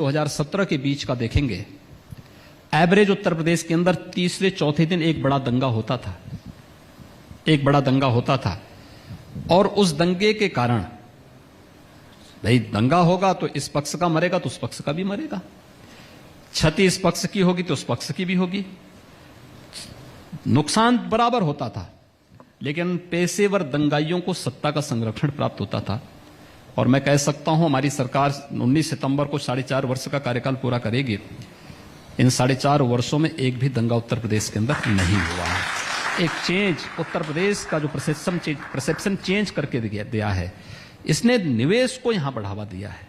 2017 के बीच का देखेंगे, एवरेज उत्तर प्रदेश के अंदर तीसरे चौथे दिन एक बड़ा दंगा होता था। और उस दंगे के कारण, भाई दंगा होगा तो इस पक्ष का मरेगा तो उस पक्ष का भी मरेगा, क्षति इस पक्ष की होगी तो उस पक्ष की भी होगी, नुकसान बराबर होता था। लेकिन पेशेवर दंगाइयों को सत्ता का संरक्षण प्राप्त होता था। और मैं कह सकता हूं हमारी सरकार 19 सितंबर को 4.5 वर्ष का कार्यकाल पूरा करेगी। इन 4.5 वर्षों में एक भी दंगा उत्तर प्रदेश के अंदर नहीं हुआ है। एक चेंज, उत्तर प्रदेश का जो परसेप्शन चेंज करके दिया है, इसने निवेश को यहां बढ़ावा दिया है।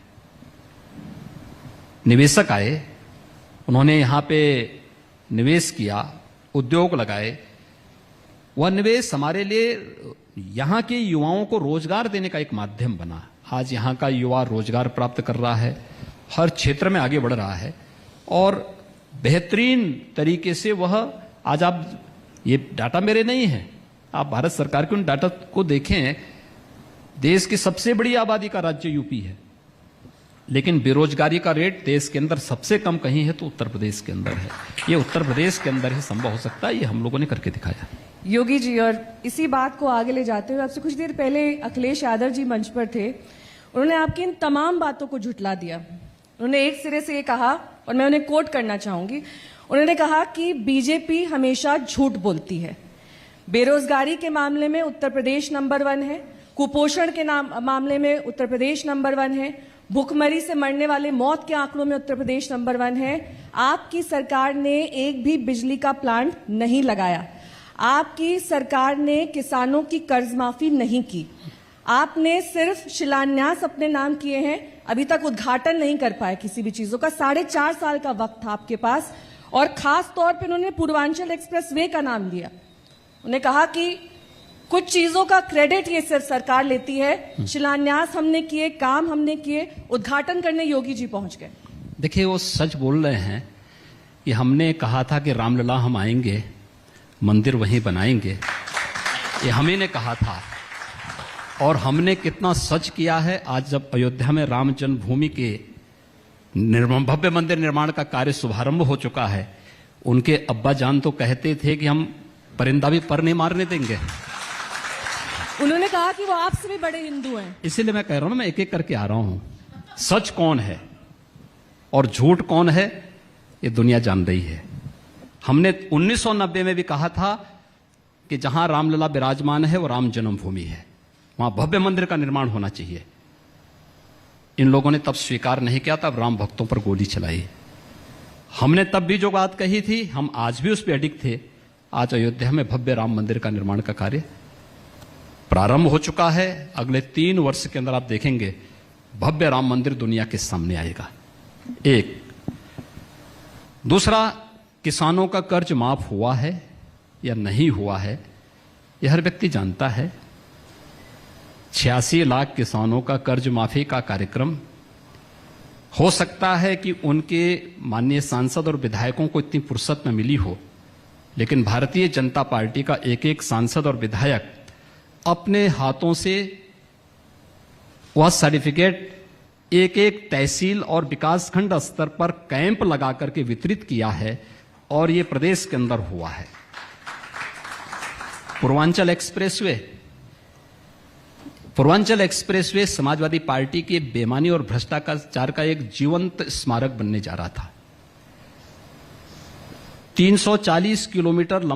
निवेशक आए, उन्होंने यहां पे निवेश किया, उद्योग लगाए। वह निवेश हमारे लिए यहां के युवाओं को रोजगार देने का एक माध्यम बना। आज यहां का युवा रोजगार प्राप्त कर रहा है, हर क्षेत्र में आगे बढ़ रहा है और बेहतरीन तरीके से वह, आज आप, ये डाटा मेरे नहीं है, आप भारत सरकार के उन डाटा को देखें, देश की सबसे बड़ी आबादी का राज्य यूपी है, लेकिन बेरोजगारी का रेट देश के अंदर सबसे कम कहीं है तो उत्तर प्रदेश के अंदर है। ये उत्तर प्रदेश के अंदर ही संभव हो सकता है, ये हम लोगों ने करके दिखाया। योगी जी, और इसी बात को आगे ले जाते हुए, आपसे कुछ देर पहले अखिलेश यादव जी मंच पर थे, उन्होंने आपकी इन तमाम बातों को झुठला दिया। उन्होंने एक सिरे से ये कहा, और मैं उन्हें कोट करना चाहूंगी, उन्होंने कहा कि बीजेपी हमेशा झूठ बोलती है। बेरोजगारी के मामले में उत्तर प्रदेश नंबर 1 है, कुपोषण के मामले में उत्तर प्रदेश नंबर 1 है, भूखमरी से मरने वाले मौत के आंकड़ों में उत्तर प्रदेश नंबर 1 है। आपकी सरकार ने एक भी बिजली का प्लांट नहीं लगाया, आपकी सरकार ने किसानों की कर्ज माफी नहीं की, आपने सिर्फ शिलान्यास अपने नाम किए हैं, अभी तक उद्घाटन नहीं कर पाए किसी भी चीजों का। 4.5 साल का वक्त था आपके पास। और खास तौर पे उन्होंने पूर्वांचल एक्सप्रेसवे का नाम लिया। उन्होंने कहा कि कुछ चीजों का क्रेडिट ये सिर्फ सरकार लेती है, शिलान्यास हमने किए, काम हमने किए, उद्घाटन करने योगी जी पहुंच गए। देखिए, वो सच बोल रहे हैं कि हमने कहा था कि रामलला हम आएंगे, मंदिर वहीं बनाएंगे, ये हम ही ने कहा था। और हमने कितना सच किया है। आज जब अयोध्या में राम जन्मभूमि के भव्य मंदिर निर्माण का कार्य शुभारंभ हो चुका है, उनके अब्बा जान तो कहते थे कि हम परिंदा भी पर नहीं मारने देंगे। उन्होंने कहा कि वो आपसे भी बड़े हिंदू हैं। इसीलिए मैं कह रहा हूं, मैं एक एक करके आ रहा हूं। सच कौन है और झूठ कौन है, ये दुनिया जान रही है। हमने 1990 में भी कहा था कि जहां रामलला विराजमान है वो राम जन्मभूमि है, वहां भव्य मंदिर का निर्माण होना चाहिए। इन लोगों ने तब स्वीकार नहीं किया, तब राम भक्तों पर गोली चलाई। हमने तब भी जो बात कही थी, हम आज भी उस पर अडिग थे। आज अयोध्या में भव्य राम मंदिर का निर्माण का कार्य प्रारंभ हो चुका है। अगले 3 वर्ष के अंदर आप देखेंगे भव्य राम मंदिर दुनिया के सामने आएगा। एक, दूसरा, किसानों का कर्ज माफ हुआ है या नहीं हुआ है, यह हर व्यक्ति जानता है। 86 लाख किसानों का कर्ज माफी का कार्यक्रम, हो सकता है कि उनके माननीय सांसद और विधायकों को इतनी फुर्सत न मिली हो, लेकिन भारतीय जनता पार्टी का एक एक सांसद और विधायक अपने हाथों से वह सर्टिफिकेट एक एक तहसील और विकासखंड स्तर पर कैंप लगा करके वितरित किया है, और ये प्रदेश के अंदर हुआ है। पूर्वांचल एक्सप्रेसवे समाजवादी पार्टी के बेईमानी और भ्रष्टाचार का एक जीवंत स्मारक बनने जा रहा था। 340 किलोमीटर लंबा